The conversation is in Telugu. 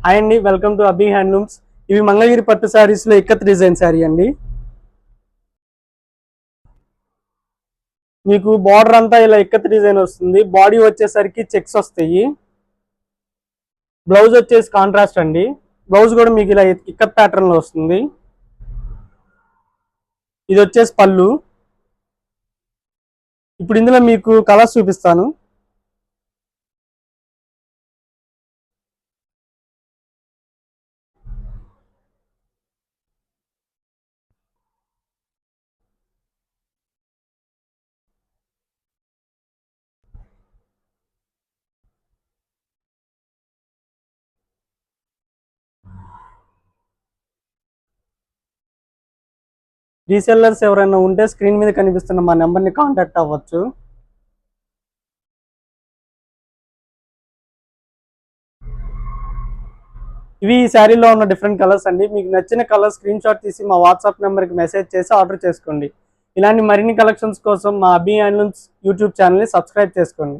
హాయ్ అండి, వెల్కమ్ టు అభి హ్యాండ్లూమ్స్. ఇవి మంగళగిరి పట్టు శారీస్ లో ఇక్కత్ డిజైన్ శారీ అండి. మీకు బార్డర్ అంతా ఇలా ఇక్కత్ డిజైన్ వస్తుంది. బాడీ వచ్చేసరికి చెక్స్ వస్తాయి. బ్లౌజ్ వచ్చేసి కాంట్రాస్ట్ అండి. బ్లౌజ్ కూడా మీకు ఇలా ఇక్కత్ ప్యాటర్న్ లో వస్తుంది. ఇది వచ్చేసి పళ్ళు. ఇప్పుడు ఇందులో మీకు కలర్స్ చూపిస్తాను. రీసెల్లర్స్ ఎవరైనా ఉంటే స్క్రీన్ మీద కనిపిస్తున్న మా నెంబర్ని కాంటాక్ట్ అవ్వచ్చు. ఇవి ఈ శారీలో ఉన్న డిఫరెంట్ కలర్స్ అండి. మీకు నచ్చిన కలర్ స్క్రీన్ షాట్ తీసి మా వాట్సాప్ నెంబర్కి మెసేజ్ చేసి ఆర్డర్ చేసుకోండి. ఇలాంటి మరిన్ని కలెక్షన్స్ కోసం మా అభి హ్యాండ్లూమ్స్ యూట్యూబ్ ఛానల్ని సబ్స్క్రైబ్ చేసుకోండి.